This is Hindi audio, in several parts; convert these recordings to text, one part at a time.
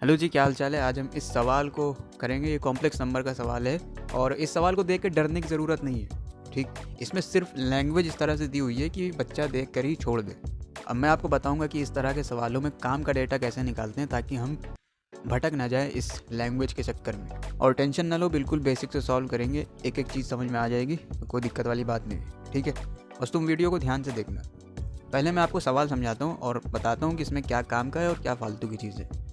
हेलो जी, क्या हाल चाल है। आज हम इस सवाल को करेंगे। ये कॉम्प्लेक्स नंबर का सवाल है और इस सवाल को देख के डरने की ज़रूरत नहीं है। ठीक, इसमें सिर्फ लैंग्वेज इस तरह से दी हुई है कि बच्चा देख कर ही छोड़ दे। अब मैं आपको बताऊंगा कि इस तरह के सवालों में काम का डेटा कैसे निकालते हैं ताकि हम भटक ना जाए इस लैंग्वेज के चक्कर में। और टेंशन ना लो, बिल्कुल बेसिक से सॉल्व करेंगे, एक एक चीज़ समझ में आ जाएगी, तो कोई दिक्कत वाली बात नहीं है। ठीक है, बस तुम वीडियो को ध्यान से देखना। पहले मैं आपको सवाल समझाता हूँ और बताता हूँ कि इसमें क्या काम का है और क्या फालतू की चीज़ है।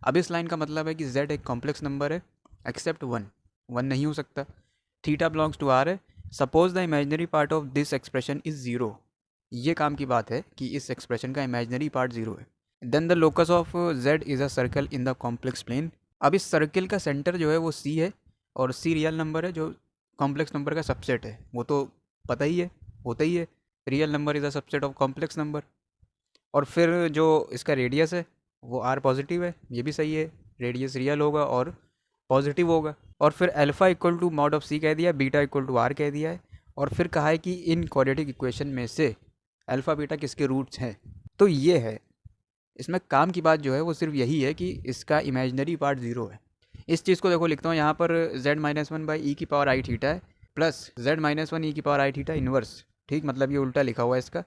अब इस लाइन का मतलब है कि z एक कॉम्प्लेक्स नंबर है एक्सेप्ट वन नहीं हो सकता। थीटा बिलोंग्स टू r है। Suppose the imaginary part of this expression is zero. ये काम की बात है कि इस एक्सप्रेशन का इमेजिनरी पार्ट ज़ीरो है। Then the locus of z is a circle in the complex plane. अब इस सर्कल का सेंटर जो है वो c है और c रियल नंबर है जो कॉम्प्लेक्स नंबर का सबसेट है। वो तो पता ही है, होता ही है। Real number is a subset of complex number. और फिर जो इसका रेडियस है वो आर पॉजिटिव है, ये भी सही है। रेडियस रियल होगा और पॉजिटिव होगा। और फिर alpha equal to mod of C कह दिया, बीटा इक्वल टू आर कह दिया है। और फिर कहा है कि इन क्वाड्रेटिक इक्वेशन में से अल्फ़ा बीटा किसके रूट्स हैं। तो ये है, इसमें काम की बात जो है वो सिर्फ यही है कि इसका इमेजनरी पार्ट ज़ीरो है। इस चीज़ को देखो, लिखता हूँ यहाँ पर z-1/e⁻i थीटा है प्लस z-1e⁻i थीटा इनवर्स। ठीक, मतलब ये उल्टा लिखा हुआ है इसका,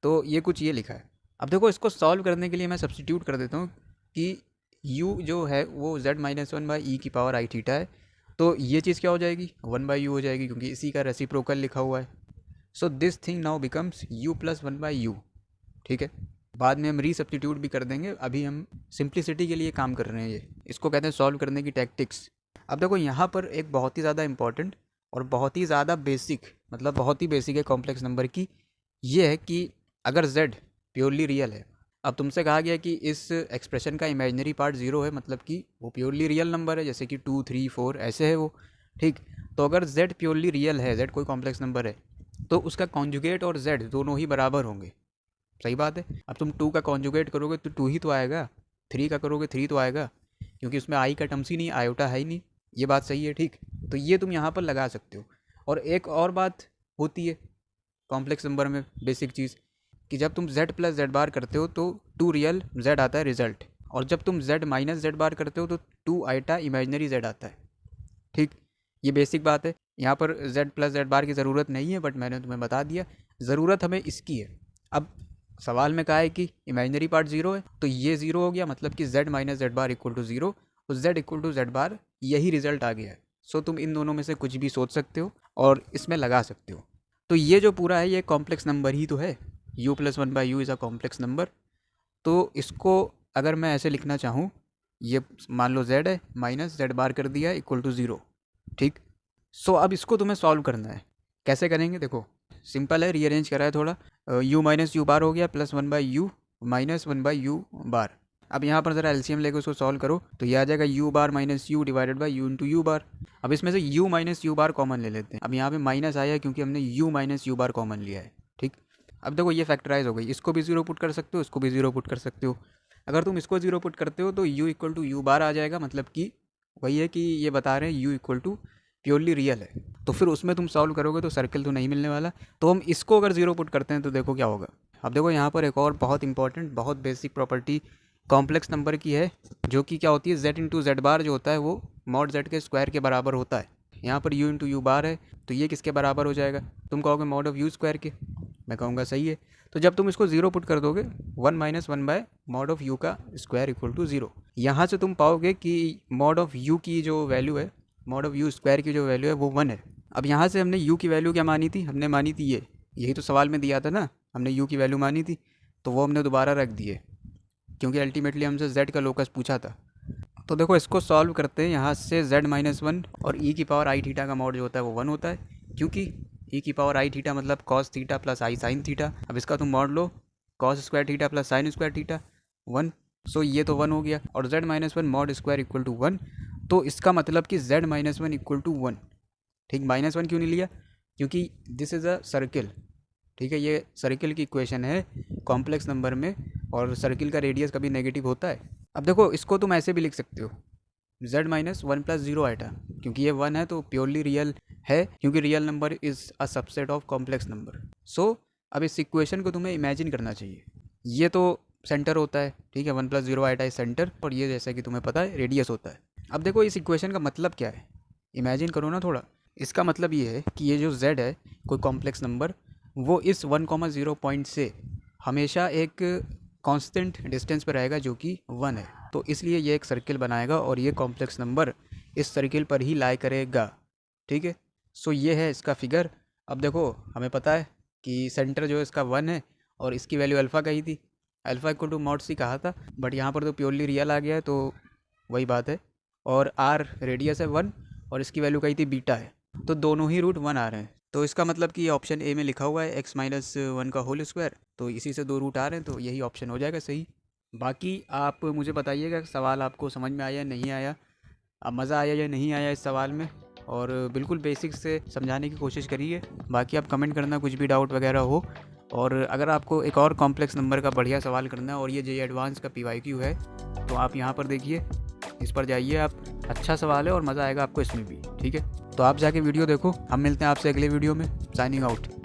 तो ये कुछ ये लिखा है। अब देखो, इसको सॉल्व करने के लिए मैं सब्स्टिट्यूट कर देता हूँ कि u जो है वो z-1/e⁻i थीटा है। तो ये चीज़ क्या हो जाएगी, 1/u हो जाएगी, क्योंकि इसी का रेसिप्रोकल लिखा हुआ है। So this thing now becomes u plus 1/u। ठीक है, बाद में हम रीसब्स्टिट्यूट भी कर देंगे, अभी हम सिंप्लिसिटी के लिए काम कर रहे हैं। ये इसको कहते हैं सॉल्व करने की टैक्टिक्स। अब देखो, यहाँ पर एक बहुत ही ज़्यादा इंपॉर्टेंट और बहुत ही ज़्यादा बेसिक, मतलब बहुत ही बेसिक है कॉम्प्लेक्स नंबर की, ये है कि अगर z प्योरली रियल है। अब तुमसे कहा गया कि इस एक्सप्रेशन का इमेजिनरी पार्ट ज़ीरो है, मतलब कि वो प्योरली रियल नंबर है, जैसे कि 2, 3, 4 ऐसे है वो। ठीक, तो अगर z प्योरली रियल है, z कोई कॉम्प्लेक्स नंबर है, तो उसका कॉन्जुगेट और z दोनों ही बराबर होंगे। सही बात है। अब तुम 2 का कॉन्जुगेट करोगे तो 2 ही तो आएगा, 3 का करोगे 3 तो आएगा, क्योंकि उसमें आई का टर्म्स ही नहीं, आयोटा है ही नहीं। ये बात सही है। ठीक, तो ये तुम यहाँ पर लगा सकते हो। और एक और बात होती है कॉम्प्लेक्स नंबर में, बेसिक चीज़, कि जब तुम z प्लस जेड बार करते हो तो 2 रियल z आता है रिजल्ट, और जब तुम z माइनस जेड बार करते हो तो 2 आइटा इमेजनरी z आता है। ठीक, ये बेसिक बात है। यहाँ पर z प्लस जेड बार की ज़रूरत नहीं है, बट मैंने तुम्हें बता दिया ज़रूरत हमें इसकी है। अब सवाल में कहा है कि इमेजनरी पार्ट ज़ीरो है, तो ये ज़ीरो हो गया, मतलब कि z minus Z bar equal to zero, तो z equal to Z bar, यही रिजल्ट आ गया है। सो तुम इन दोनों में से कुछ भी सोच सकते हो और इसमें लगा सकते हो। तो ये जो पूरा है ये कॉम्प्लेक्स नंबर ही तो है। u plus 1/u is a complex number. तो इसको अगर मैं ऐसे लिखना चाहूँ, ये मान लो z है, माइनस जेड बार कर दिया इक्वल टू ज़ीरो। ठीक, सो अब इसको तुम्हें सॉल्व करना है। कैसे करेंगे, देखो सिंपल है, रीअरेंज करा है थोड़ा। u माइनस यू बार हो गया प्लस 1/u माइनस 1/u बार। अब यहाँ पर ज़रा एलसीएम लेकर उसको सॉल्व करो तो ये आ जाएगा u bar minus u divided by u into u bar. अब इसमें से u minus u bar common ले लेते हैं। अब यहाँ पे माइनस आया है क्योंकि हमने u minus u bar common लिया है। ठीक, अब देखो ये फैक्टराइज हो गई, इसको भी ज़ीरो पुट कर सकते हो, इसको भी ज़ीरो पुट कर सकते हो। अगर तुम इसको ज़ीरो पुट करते हो तो u इक्वल टू यू बार आ जाएगा, मतलब कि वही है कि ये बता रहे हैं u equal to purely real है। तो फिर उसमें तुम सॉल्व करोगे तो सर्कल तो नहीं मिलने वाला। तो हम इसको अगर ज़ीरो पुट करते हैं तो देखो क्या होगा। अब देखो यहाँ पर एक और बहुत इंपॉर्टेंट, बहुत बेसिक प्रॉपर्टी कॉम्प्लेक्स नंबर की है, जो कि क्या होती है, z इंटू जेड बार जो होता है वो मॉड z के स्क्वायर के बराबर होता है। यहाँ पर u इंटू यू बार है, तो ये किसके बराबर हो जाएगा, तुम कहोगे मॉड ऑफ यू स्क्वायर के, मैं कहूँगा सही है। तो जब तुम इसको ज़ीरो पुट कर दोगे, 1 माइनस 1/मॉड ऑफ यू का स्क्वायर इक्वल टू ज़ीरो, यहाँ से तुम पाओगे कि मॉड ऑफ यू की जो वैल्यू है, मॉड ऑफ यू स्क्वायर की जो वैल्यू है वो 1 है। अब यहाँ से हमने u की वैल्यू क्या मानी थी, हमने मानी थी ये, यही तो सवाल में दिया था ना, हमने u की वैल्यू मानी थी, तो वो हमने दोबारा रख दी है, क्योंकि अल्टीमेटली हमसे z का लोकस पूछा था। तो देखो इसको सॉल्व करते हैं, यहाँ से z माइनस वन और e की पावर आई थीटा का मॉड जो होता है वो 1 होता है, क्योंकि e की पावर आई थीटा मतलब cos theta plus i sine theta. अब इसका तुम मॉड लो, cos square theta plus sine square theta 1। So ये तो 1 हो गया, और z minus one mod square equal to 1, तो इसका मतलब कि z minus one equal to 1। ठीक, माइनस 1 क्यों नहीं लिया, क्योंकि दिस इज़ अ सर्किल। ठीक है, ये सर्किल की इक्वेशन है कॉम्प्लेक्स नंबर में, और सर्किल का रेडियस कभी नेगेटिव होता है। अब देखो इसको तुम ऐसे भी लिख सकते हो, z minus one plus zero iota, क्योंकि ये 1 है तो प्योरली रियल है, क्योंकि real number is a subset of complex number. So अब इस इक्वेशन को तुम्हें इमेजिन करना चाहिए। ये तो सेंटर होता है, ठीक है, 1 + 0 आइटा इज सेंटर, और ये जैसा कि तुम्हें पता है रेडियस होता है। अब देखो इस इक्वेशन का मतलब क्या है, इमेजिन करो ना थोड़ा। इसका मतलब ये है कि ये जो z है, कोई कॉम्प्लेक्स नंबर, वो इस 1, 0 पॉइंट से हमेशा एक कांस्टेंट डिस्टेंस पर रहेगा जो कि 1 है। तो इसलिए ये एक सर्किल बनाएगा और ये कॉम्प्लेक्स नंबर इस सर्किल पर ही लाई करेगा, ठीक है। सो ये है इसका फिगर। अब देखो हमें पता है कि सेंटर जो है इसका 1 है और इसकी वैल्यू अल्फ़ा कही थी, alpha equal to mod C कहा था, बट यहाँ पर तो प्योरली रियल आ गया है, तो वही बात है। और आर रेडियस है 1 और इसकी वैल्यू कही थी बीटा है, तो दोनों ही रूट 1 आ रहे हैं। तो इसका मतलब कि ऑप्शन ए में लिखा हुआ है x - 1 का होल स्क्वायर, तो इसी से 2 रूट आ रहे हैं, तो यही ऑप्शन हो जाएगा सही। बाकी आप मुझे बताइएगा सवाल आपको समझ में आया या नहीं आया, अब मज़ा आया या नहीं आया इस सवाल में, और बिल्कुल बेसिक से समझाने की कोशिश करिए। बाकी आप कमेंट करना कुछ भी डाउट वगैरह हो, और अगर आपको एक और कॉम्प्लेक्स नंबर का बढ़िया सवाल करना है और ये JEE एडवांस का PYQ है, तो आप यहाँ पर देखिए, इस पर जाइए आप, अच्छा सवाल है और मज़ा आएगा आपको इसमें भी, ठीक है। तो आप जाके वीडियो देखो, हम मिलते हैं आपसे अगले वीडियो में। Signing out.